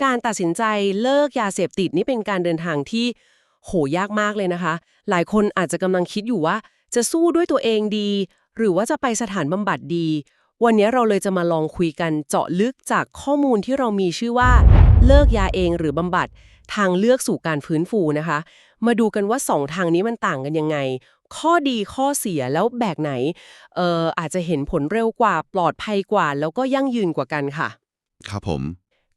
การตัดสินใจเลิกยาเสพติดนี่เป็นการเดินทางที่ยากมากเลยนะคะหลายคนอาจจะกำลังคิดอยู่ว่าจะสู้ด้วยตัวเองดี หรือว่าจะไปสถานบำบัดดี วันนี้เราเลยจะมาลองคุยกันเจาะลึกจากข้อมูลที่เรามีชื่อว่าเลิกยาเองหรือบำบัดทางเลือกสู่การฟื้นฟูนะคะมาดูกันว่า2ทางนี้มันต่างกันยังไงข้อดีข้อเสียแล้วแบบไหนอาจจะเห็นผลเร็วกว่าปลอดภัยกว่าแล้วก็ยั่งยืนกว่ากันค่ะครับผม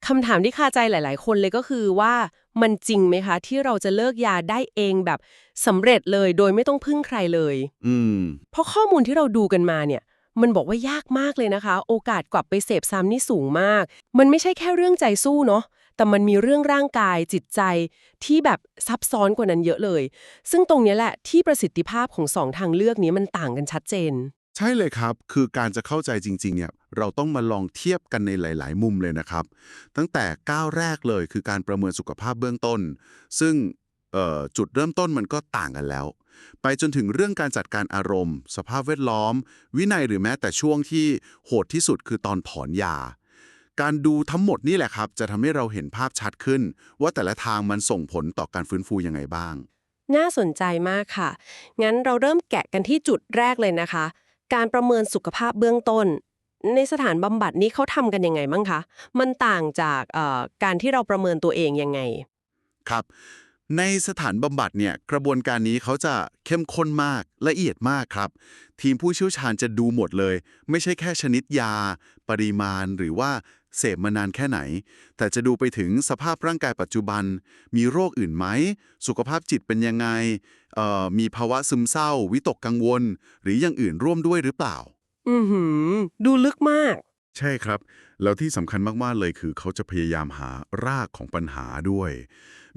คำถามที่คาใจหลายๆคนเลยก็คือว่ามันจริงไหมคะที่เราจะเลิกยาได้เองแบบสำเร็จเลยโดยไม่ต้องพึ่งใครเลยอืมเพราะข้อมูลที่เราดูกันมาเนี่ยมันบอกว่ายากมากเลยนะคะโอกาสกลับไปเสพซ้ำนี่สูงมากมันไม่ใช่แค่เรื่องใจสู้เนาะแต่มันมีเรื่องร่างกายจิตใจที่แบบซับซ้อนกว่านั้นเยอะเลยซึ่งตรงเนี้ยแหละที่ประสิทธิภาพของ2ทางเลือกนี้มันต่างกันชัดเจนใช่เลยครับคือการจะเข้าใจจริงๆเนี่ยเราต้องมาลองเทียบกันในหลายๆมุมเลยนะครับตั้งแต่ก้าวแรกเลยคือการประเมินสุขภาพเบื้องต้นซึ่งจุดเริ่มต้นมันก็ต่างกันแล้วไปจนถึงเรื่องการจัดการอารมณ์สภาพแวดล้อมวินัยหรือแม้แต่ช่วงที่โหดที่สุดคือตอนถอนยาการดูทั้งหมดนี่แหละครับจะทำให้เราเห็นภาพชัดขึ้นว่าแต่ละทางมันส่งผลต่อการฟื้นฟูยังไงบ้างน่าสนใจมากค่ะงั้นเราเริ่มแกะกันที่จุดแรกเลยนะคะการประเมินสุขภาพเบื้องต้นในสถานบำบัดนี้เขาทำกันยังไงบ้างคะมันต่างจากการที่เราประเมินตัวเองยังไงครับในสถานบำบัดเนี่ยกระบวนการนี้เขาจะเข้มข้นมากละเอียดมากครับทีมผู้เชี่ยวชาญจะดูหมดเลยไม่ใช่แค่ชนิดยาปริมาณหรือว่าเสพมานานแค่ไหนแต่จะดูไปถึงสภาพร่างกายปัจจุบันมีโรคอื่นไหมสุขภาพจิตเป็นยังไงมีภาวะซึมเศร้าวิตกกังวลหรืออย่างอื่นร่วมด้วยหรือเปล่า อือหือดูลึกมากใช่ครับแล้วที่สำคัญมากๆเลยคือเขาจะพยายามหารากของปัญหาด้วย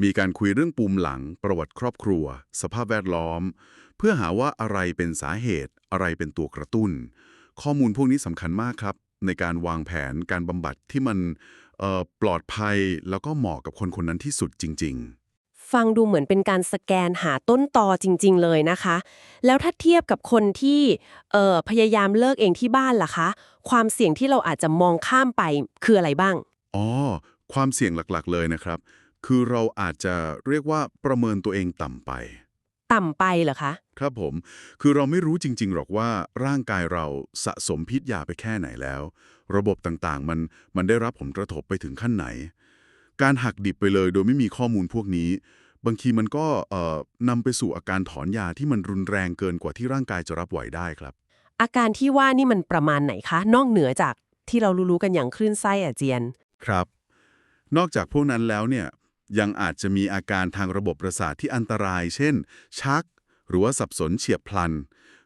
มีการคุยเรื่องปูมหลังประวัติครอบครัวสภาพแวดล้อมเพื่อหาว่าอะไรเป็นสาเหตุอะไรเป็นตัวกระตุ้นข้อมูลพวกนี้สำคัญมากครับในการวางแผนการบำบัดที่มันปลอดภัยแล้วก็เหมาะกับคนคนนั้นที่สุดจริงฟังดูเหมือนเป็นการสแกนหาต้นตอจริงๆเลยนะคะแล้วถ้าเทียบกับคนที่พยายามเลิกเองที่บ้านล่ะคะความเสี่ยงที่เราอาจจะมองข้ามไปคืออะไรบ้างๆอ๋อความเสี่ยงหลักๆเลยนะครับคือเราอาจจะเรียกว่าประเมินตัวเองต่ำไป ต่ำไปเหรอคะครับผมคือเราไม่รู้จริงๆหรอกว่าร่างกายเราสะสมพิษยาไปแค่ไหนแล้วระบบต่างๆมันได้รับผลกระทบไปถึงขั้นไหนการหักดิบไปเลยโดยไม่มีข้อมูลพวกนี้บางทีมันก็นำไปสู่อาการถอนยาที่มันรุนแรงเกินกว่าที่ร่างกายจะรับไหวได้ครับอาการที่ว่านี่มันประมาณไหนคะนอกเหนือจากที่เรารู้ๆกันอย่างคลื่นไส้อาเจียนครับนอกจากพวกนั้นแล้วเนี่ยยังอาจจะมีอาการทางระบบประสาทที่อันตรายเช่นชักหรือว่าสับสนเฉียบพลัน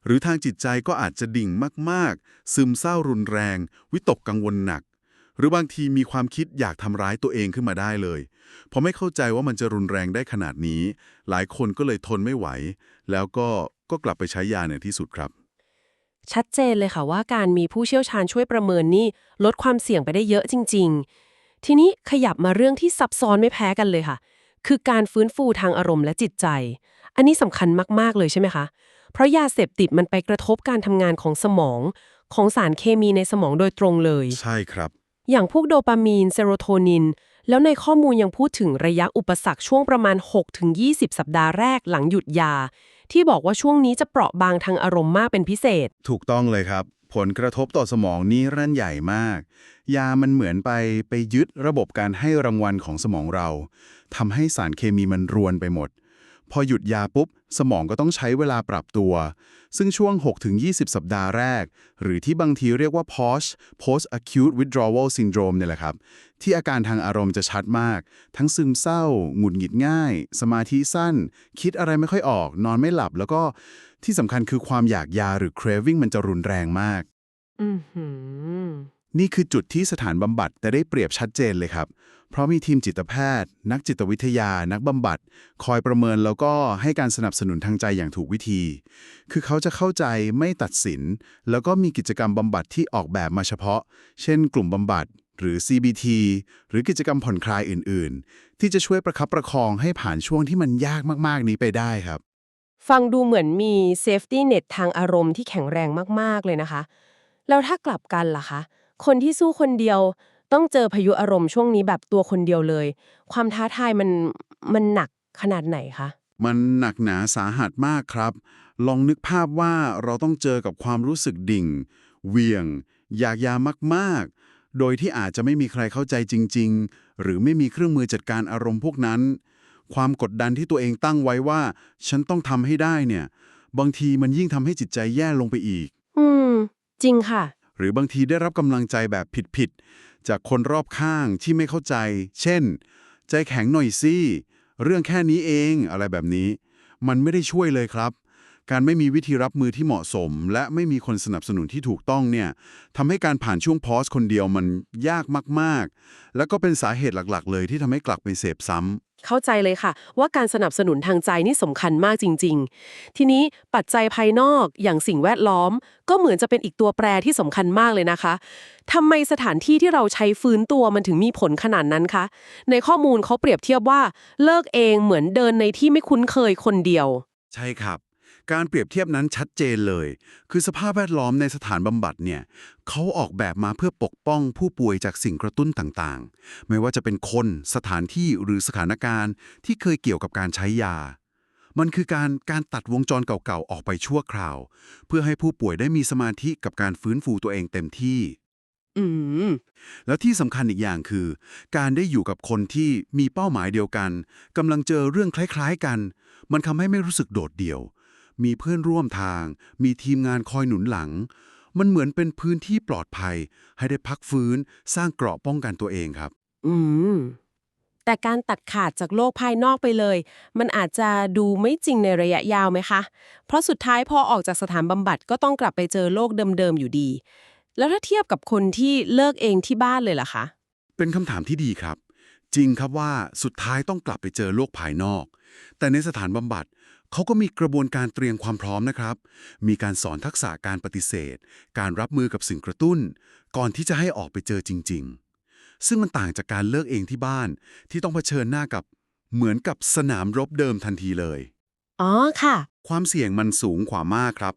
หรือทางจิตใจก็อาจจะดิ่งมากๆซึมเศร้ารุนแรงวิตกกังวลหนักหรือบางทีมีความคิดอยากทำร้ายตัวเองขึ้นมาได้เลยพอไม่เข้าใจว่ามันจะรุนแรงได้ขนาดนี้หลายคนก็เลยทนไม่ไหวแล้วก็กลับไปใช้ยาในที่สุดครับชัดเจนเลยค่ะว่าการมีผู้เชี่ยวชาญช่วยประเมินนี่ลดความเสี่ยงไปได้เยอะจริงๆทีนี้ขยับมาเรื่องที่ซับซ้อนไม่แพ้กันเลยค่ะคือการฟื้นฟูทางอารมณ์และจิตใจอันนี้สำคัญมากๆเลยใช่ไหมคะเพราะยาเสพติดมันไปกระทบการทำงานของสมองของสารเคมีในสมองโดยตรงเลย ใช่ครับอย่างพวกโดปามีนเซโรโทนินแล้วในข้อมูลยังพูดถึงระยะอุปสรรคช่วงประมาณ6-20สัปดาห์แรกหลังหยุดยาที่บอกว่าช่วงนี้จะเปราะบางทางอารมณ์มากเป็นพิเศษถูกต้องเลยครับผลกระทบต่อสมองนี่รั่นใหญ่มากยามันเหมือนไปยึดระบบการให้รางวัลของสมองเราทำให้สารเคมีมันรวนไปหมดพอหยุดยาปุ๊บสมองก็ต้องใช้เวลาปรับตัวซึ่งช่วง6-20สัปดาห์แรกหรือที่บางทีเรียกว่า post acute withdrawal syndrome เนี่ยแหละครับที่อาการทางอารมณ์จะชัดมากทั้งซึมเศร้าหงุดหงิดง่ายสมาธิสั้นคิดอะไรไม่ค่อยออกนอนไม่หลับแล้วก็ที่สำคัญคือความอยากยาหรือ craving มันจะรุนแรงมากอือหือนี่คือจุดที่สถานบำบัดจะได้เปรียบชัดเจนเลยครับเพราะมีทีมจิตแพทย์ นักจิตวิทยานักบำบัดคอยประเมินแล้วก็ให้การสนับสนุนทางใจอย่างถูกวิธี คือเขาจะเข้าใจไม่ตัดสิน แล้วก็มีกิจกรรมบำบัดที่ออกแบบมาเฉพาะ เช่นกลุ่มบำบัดหรือ CBT หรือกิจกรรมผ่อนคลายอื่นๆ ที่จะช่วยประคับประคองให้ผ่านช่วงที่มันยากมากๆนี้ไปได้ครับฟังดูเหมือนมีเซฟตี้เน็ตทางอารมณ์ที่แข็งแรงมากๆเลยนะคะแล้วถ้ากลับกันล่ะคะคนที่สู้คนเดียว ต้องเจอพายุอารมณ์ช่วงนี้แบบตัวคนเดียวเลย ความท้าทายมันหนักขนาดไหนคะมันหนักหนาสาหัสมากครับ ลองนึกภาพว่าเราต้องเจอกับความรู้สึกดิ่งเหวี่ยง อยากยามากๆ โดยที่อาจจะไม่มีใครเข้าใจจริงๆ หรือไม่มีเครื่องมือจัดการอารมณ์พวกนั้น ความกดดันที่ตัวเองตั้งไว้ว่าฉันต้องทำให้ได้เนี่ย บางทีมันยิ่งทำให้จิตใจแย่ลงไปอีก อืมจริงค่ะหรือบางทีได้รับกำลังใจแบบผิดๆ จากคนรอบข้างที่ไม่เข้าใจ เช่น ใจแข็งหน่อยสิเรื่องแค่นี้เองอะไรแบบนี้ มันไม่ได้ช่วยเลยครับ การไม่มีวิธีรับมือที่เหมาะสม และไม่มีคนสนับสนุนที่ถูกต้องเนี่ยทำให้การผ่านช่วงพอสคนเดียวมันยากมากๆ แล้วก็เป็นสาเหตุหลักๆ เลยที่ทำให้กลับไปเสพซ้ำ เข้าใจเลยค่ะว่าการสนับสนุนทางใจนี่สำคัญมากจริงๆทีนี้ปัจจัยภายนอกอย่างสิ่งแวดล้อมก็เหมือนจะเป็นอีกตัวแปรที่สำคัญมากเลยนะคะทำไมสถานที่ที่เราใช้ฟื้นตัวมันถึงมีผลขนาดนั้นคะในข้อมูลเขาเปรียบเทียบว่าเลิกเองเหมือนเดินในที่ไม่คุ้นเคยคนเดียวใช่ครับ การเปรียบเทียบนั้นชัดเจนเลย คือสภาพแวดล้อมในสถานบำบัดเนี่ยเขาออกแบบมาเพื่อปกป้องผู้ป่วยจากสิ่งกระตุ้นต่างๆ ไม่ว่าจะเป็นคน สถานที่หรือสถานการณ์ที่เคยเกี่ยวกับการใช้ยา มันคือการตัดวงจรเก่าๆ ออกไปชั่วคราว เพื่อให้ผู้ป่วยได้มีสมาธิกับการฟื้นฟูตัวเองเต็มที่ อืมแล้วที่สำคัญอีกอย่างคือ การได้อยู่กับคนที่มีเป้าหมายเดียวกันกำลังเจอเรื่องคล้ายๆกัน มันทำให้ไม่รู้สึกโดดเดี่ยว มีเพื่อนร่วมทาง มีทีมงานคอยหนุนหลัง มันเหมือนเป็นพื้นที่ปลอดภัย ให้ได้พักฟื้นสร้างเกราะป้องกันตัวเองครับ อืมแต่การตัดขาดจากโลกภายนอกไปเลยมันอาจจะดูไม่จริงในระยะยาวไหมคะเพราะสุดท้ายพอออกจากสถานบำบัดก็ต้องกลับไปเจอโลกเดิมๆอยู่ดีแล้วถ้าเทียบกับคนที่เลิกเองที่บ้านเลยล่ะคะเป็นคำถามที่ดีครับ จริงครับว่าสุดท้ายต้องกลับไปเจอโลกภายนอก แต่ในสถานบำบัดเขาก็มีกระบวนการเตรียมความพร้อมนะครับ มีการสอนทักษะการปฏิเสธ การรับมือกับสิ่งกระตุ้น ก่อนที่จะให้ออกไปเจอจริงๆ ซึ่งมันต่างจากการเลิกเองที่บ้านที่ต้องเผชิญหน้ากับเหมือนกับสนามรบเดิมทันทีเลย อ๋อค่ะความเสี่ยงมันสูงกว่ามากครับ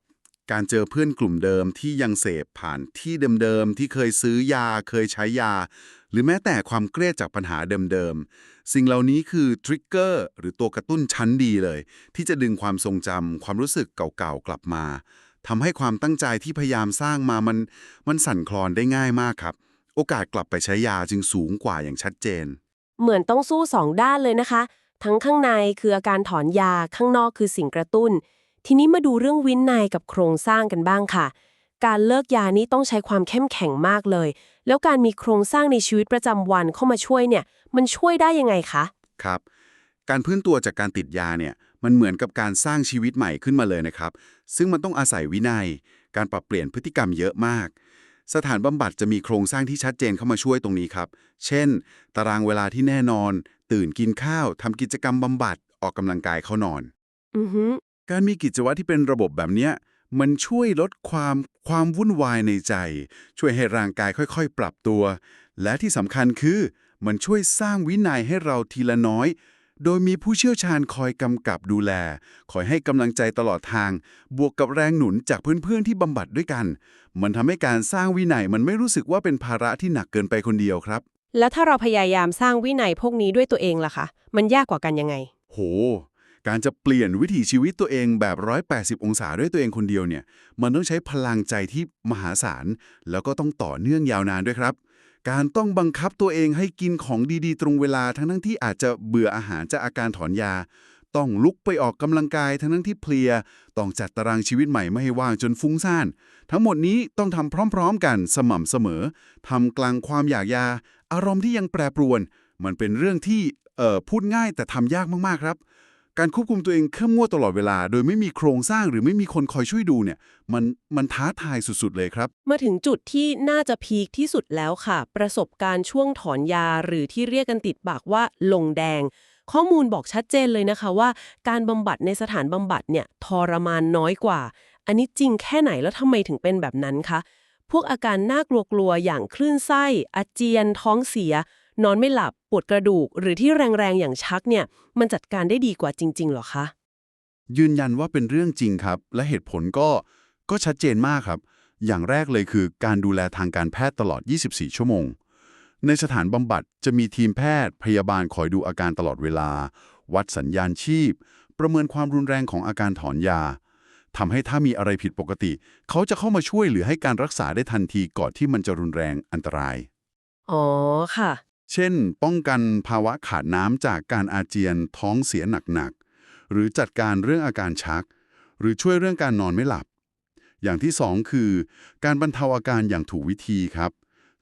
การเจอเพื่อนกลุ่มเดิมที่ยังเสพผ่านที่เดิมๆที่เคยซื้อยาเคยใช้ยา หรือแม้แต่ความเครียดจากปัญหาเดิมๆสิ่งเหล่านี้คือทริกเกอร์หรือตัวกระตุ้นชั้นดีเลย ที่จะดึงความทรงจำความรู้สึกเก่าๆกลับมาทำให้ความตั้งใจที่พยายามสร้างมามันสั่นคลอนได้ง่ายมากครับ โอกาสกลับไปใช้ยาจึงสูงกว่าอย่างชัดเจน เหมือนต้องสู้สองด้านเลยนะคะทั้งข้างในคืออาการถอนยาข้างนอกคือสิ่งกระตุ้นทีนี้มาดูเรื่องวินัยกับโครงสร้างกันบ้างค่ะการเลิกยานี้ต้องใช้ความเข้มแข็งมากเลยแล้วการมีโครงสร้างในชีวิตประจำวันเข้ามาช่วยเนี่ยมันช่วยได้ยังไงคะครับการพื้นตัวจากการติดยาเนี่ยมันเหมือนกับการสร้างชีวิตใหม่ขึ้นมาเลยนะครับซึ่งมันต้องอาศัยวินัยการปรับเปลี่ยนพฤติกรรมเยอะมากสถานบำบัดจะมีโครงสร้างที่ชัดเจนเข้ามาช่วยตรงนี้ครับเช่นตารางเวลาที่แน่นอนตื่นกินข้าวทำกิจกรรมบำบัดออกกำลังกายเข้านอนอือฮึ การมีกิจวัตรที่เป็นระบบแบบเนี้ยมันช่วยลดความวุ่นวายในใจช่วยให้ร่างกายค่อยๆปรับตัวและที่สำคัญคือมันช่วยสร้างวินัยให้เราทีละน้อย โดยมีผู้เชี่ยวชาญคอยกำกับดูแลคอยให้กำลังใจตลอดทาง บวกกับแรงหนุนจากเพื่อนๆที่บำบัดด้วยกัน มันทำให้การสร้างวินัยมันไม่รู้สึกว่าเป็นภาระที่หนักเกินไปคนเดียวครับ แล้วถ้าเราพยายามสร้างวินัยพวกนี้ด้วยตัวเองล่ะคะมันยากกว่ากันยังไงโห การจะเปลี่ยนวิถีชีวิตตัวเองแบบ180องศาด้วยตัวเองคนเดียวเนี่ย มันต้องใช้พลังใจที่มหาศาล แล้วก็ต้องต่อเนื่องยาวนานด้วยครับ การต้องบังคับตัวเองให้กินของดีๆตรงเวลาทั้งที่อาจจะเบื่ออาหารจากอาการถอนยา ต้องลุกไปออกกำลังกายทั้งที่เพลีย ต้องจัดตารางชีวิตใหม่ไม่ให้ว่างจนฟุ้งซ่าน ทั้งหมดนี้ต้องทำพร้อมๆกันสม่ำเสมอทำกลางความอยากยา อารมณ์ที่ยังแปรปรวน มันเป็นเรื่องที่พูดง่ายแต่ทำยากมากๆครับ การควบคุมตัวเองเข้มงวดตลอดเวลาโดยไม่มีโครงสร้างหรือไม่มีคนคอยช่วยดูเนี่ยมันท้าทายสุดๆเลยครับมาถึงจุดที่น่าจะพีคที่สุดแล้วค่ะประสบการณ์ช่วงถอนยาหรือที่เรียกกันติดปากว่าลงแดงข้อมูลบอกชัดเจนเลยนะคะว่าการบำบัดในสถานบำบัดเนี่ยทรมานน้อยกว่าอันนี้จริงแค่ไหนแล้วทำไมถึงเป็นแบบนั้นคะพวกอาการน่ากลัวๆอย่างคลื่นไส้อาเจียนท้องเสียนอนไม่หลับปวดกระดูกหรือที่แรงๆอย่างชักเนี่ยมันจัดการได้ดีกว่าจริงๆเหรอคะยืนยันว่าเป็นเรื่องจริงครับและเหตุผลก็ชัดเจนมากครับอย่างแรกเลยคือการดูแลทางการแพทย์ตลอด24ชั่วโมง ในสถานบำบัดจะมีทีมแพทย์พยาบาลคอยดูอาการตลอดเวลาวัดสัญญาณชีพประเมินความรุนแรงของอาการถอนยาทำให้ถ้ามีอะไรผิดปกติเขาจะเข้ามาช่วยหรือให้การรักษาได้ทันทีก่อนที่มันจะรุนแรงอันตราย อ๋อค่ะเช่นป้องกันภาวะขาดน้ำจากการอาเจียนท้องเสียหนักๆหรือจัดการเรื่องอาการชักหรือช่วยเรื่องการนอนไม่หลับอย่างที่สองคือการบรรเทาอาการอย่างถูกวิธีครับ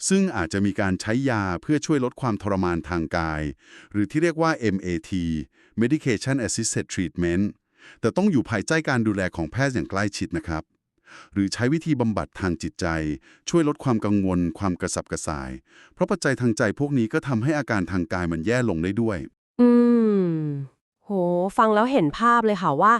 ซึ่งอาจจะมีการใช้ยาเพื่อช่วยลดความทรมานทางกายหรือที่เรียกว่า MAT Medication Assisted Treatment แต่ต้องอยู่ภายใต้การดูแลของแพทย์อย่างใกล้ชิดนะครับหรือใช้วิธีบำบัดทางจิตใจช่วยลดความกังวลความกระสับกระส่ายเพราะปัจจัยทางใจพวกนี้ก็ทำให้อาการทางกายมันแย่ลงได้ด้วยอืมโหฟังแล้วเห็นภาพเลยค่ะว่า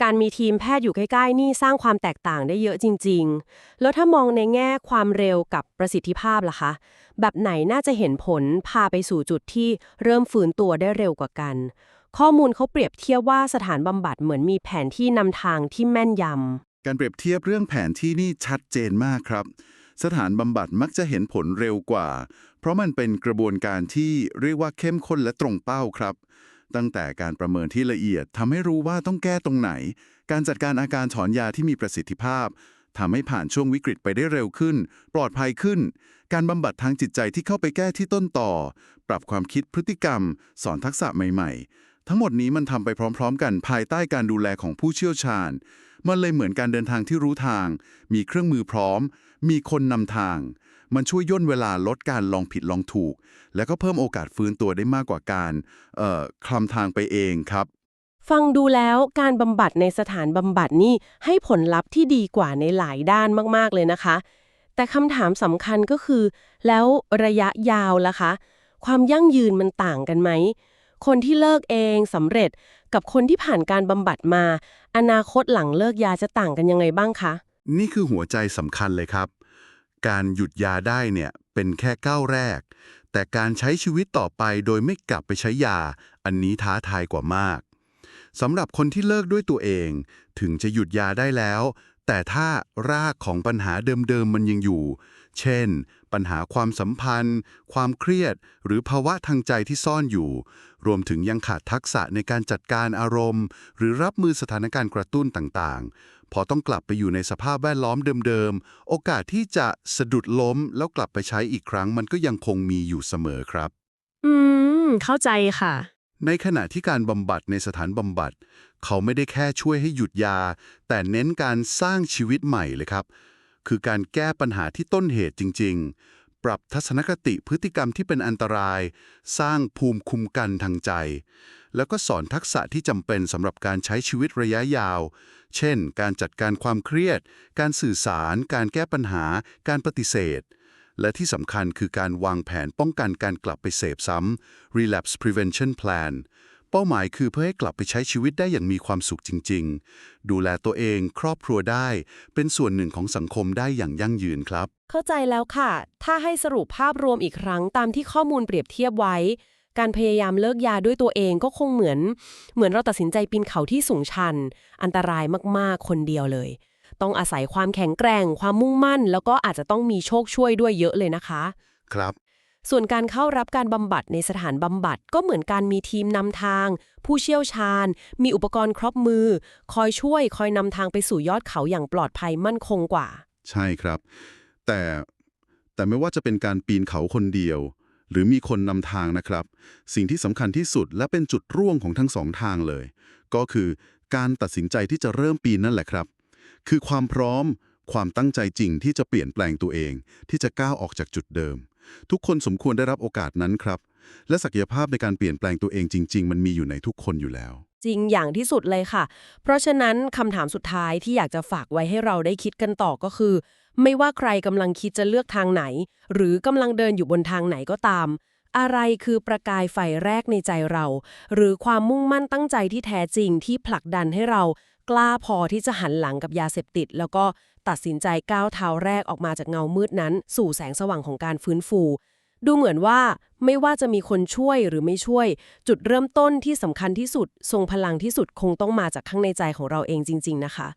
การมีทีมแพทย์อยู่ใกล้ๆนี่สร้างความแตกต่างได้เยอะจริงๆแล้วถ้ามองในแง่ความเร็วกับประสิทธิภาพล่ะคะแบบไหนน่าจะเห็นผลพาไปสู่จุดที่เริ่มฟื้นตัวได้เร็วกว่ากันข้อมูลเขาเปรียบเทียบว่าสถานบำบัดเหมือนมีแผนที่นำทางที่แม่นยำ การเปรียบเทียบเรื่องแผนที่นี่ชัดเจนมากครับสถานบำบัดมักจะเห็นผลเร็วกว่าเพราะมันเป็นกระบวนการที่เรียกว่าเข้มข้นและตรงเป้าครับตั้งแต่การประเมินที่ละเอียดทำให้รู้ว่าต้องแก้ตรงไหนการจัดการอาการถอนยาที่มีประสิทธิภาพทำให้ผ่านช่วงวิกฤตไปได้เร็วขึ้นปลอดภัยขึ้นการบำบัดทางจิตใจที่เข้าไปแก้ที่ต้นต่อปรับความคิดพฤติกรรมสอนทักษะใหม่ๆทั้งหมดนี้มันทำไปพร้อมๆกันภายใต้การดูแลของผู้เชี่ยวชาญมันเลยเหมือนการเดินทางที่รู้ทางมีเครื่องมือพร้อมมีคนนำทางมันช่วยย่นเวลาลดการลองผิดลองถูกแล้วก็เพิ่มโอกาสฟื้นตัวได้มากกว่าการคลำทางไปเองครับ ฟังดูแล้วการบำบัดในสถานบำบัดนี่ให้ผลลัพธ์ที่ดีกว่าในหลายด้านมากๆเลยนะคะแต่คำถามสำคัญก็คือแล้วระยะยาวล่ะคะความยั่งยืนมันต่างกันไหมคนที่เลิกเองสำเร็จกับคนที่ผ่านการบำบัดมาอนาคตหลังเลิกยาจะต่างกันยังไงบ้างคะนี่คือหัวใจสำคัญเลยครับ การหยุดยาได้เนี่ยเป็นแค่ก้าวแรก แต่การใช้ชีวิตต่อไปโดยไม่กลับไปใช้ยา อันนี้ท้าทายกว่ามาก สำหรับคนที่เลิกด้วยตัวเอง ถึงจะหยุดยาได้แล้ว แต่ถ้ารากของปัญหาเดิมๆมันยังอยู่ เช่น ปัญหาความสัมพันธ์ ความเครียด หรือภาวะทางใจที่ซ่อนอยู่ รวมถึงยังขาดทักษะในการจัดการอารมณ์ หรือรับมือสถานการณ์กระตุ้นต่างๆ พอต้องกลับไปอยู่ในสภาพแวดล้อมเดิมๆ โอกาสที่จะสะดุดล้มแล้วกลับไปใช้อีกครั้งมันก็ยังคงมีอยู่เสมอครับ อืเข้าใจค่ะ ในขณะที่การบำบัดในสถานบำบัดเขาไม่ได้แค่ช่วยให้หยุดยา แต่เน้นการสร้างชีวิตใหม่เลยครับ คือการแก้ปัญหาที่ต้นเหตุจริงๆ ปรับทัศนคติพฤติกรรมที่เป็นอันตราย สร้างภูมิคุ้มกันทางใจ แล้วก็สอนทักษะที่จำเป็นสำหรับการใช้ชีวิตระยะยาว เช่น การจัดการความเครียด การสื่อสาร การแก้ปัญหา การปฏิเสธ และที่สำคัญคือการวางแผนป้องกันการกลับไปเสพซ้ำ relapse prevention plan เป้าหมายคือเพื่อให้กลับไปใช้ชีวิตได้อย่างมีความสุขจริงๆ ดูแลตัวเองครอบครัวได้ เป็นส่วนหนึ่งของสังคมได้อย่างยั่งยืนครับ เข้าใจแล้วค่ะ ถ้าให้สรุปภาพรวมอีกครั้งตามที่ข้อมูลเปรียบเทียบไว้ การพยายามเลิกยาด้วยตัวเองก็คงเหมือนเราตัดสินใจปีนเขาที่สูงชัน อันตรายมากๆคนเดียวเลย ต้องอาศัยความแข็งแกร่ง ความมุ่งมั่น แล้วก็อาจจะต้องมีโชคช่วยด้วยเยอะเลยนะคะ ครับ ส่วนการเข้ารับการบำบัดในสถานบำบัดก็เหมือนการมีทีมนำทาง ผู้เชี่ยวชาญ มีอุปกรณ์ครบมือ คอยช่วยคอยนำทางไปสู่ยอดเขาอย่างปลอดภัยมั่นคงกว่า ใช่ครับ แต่แต่ไม่ว่าจะเป็นการปีนเขาคนเดียว หรือมีคนนำทางนะครับ สิ่งที่สำคัญที่สุดและเป็นจุดร่วมของทั้งสองทางเลย ก็คือการตัดสินใจที่จะเริ่มปีนนั่นแหละครับ คือความพร้อม ความตั้งใจจริงที่จะเปลี่ยนแปลงตัวเอง ที่จะก้าวออกจากจุดเดิม ทุกคนสมควรได้รับโอกาสนั้นครับ และศักยภาพในการเปลี่ยนแปลงตัวเองจริงๆมันมีอยู่ในทุกคนอยู่แล้ว จริงอย่างที่สุดเลยค่ะ เพราะฉะนั้นคำถามสุดท้ายที่อยากจะฝากไว้ให้เราได้คิดกันต่อก็คือ ไม่ว่าใครกำลังคิดจะเลือกทางไหน หรือกำลังเดินอยู่บนทางไหนก็ตาม อะไรคือประกายไฟแรกในใจเรา หรือความมุ่งมั่นตั้งใจที่แท้จริงที่ผลักดันให้เรากล้าพอที่จะหันหลังกับยาเสพติดแล้วก็ตัดสินใจก้าวเท้าแรกออกมาจากเงามืดนั้น สู่แสงสว่างของการฟื้นฟู ดูเหมือนว่าไม่ว่าจะมีคนช่วยหรือไม่ช่วย จุดเริ่มต้นที่สำคัญที่สุดทรงพลังที่สุดคงต้องมาจากข้างในใจของเราเองจริงๆนะคะ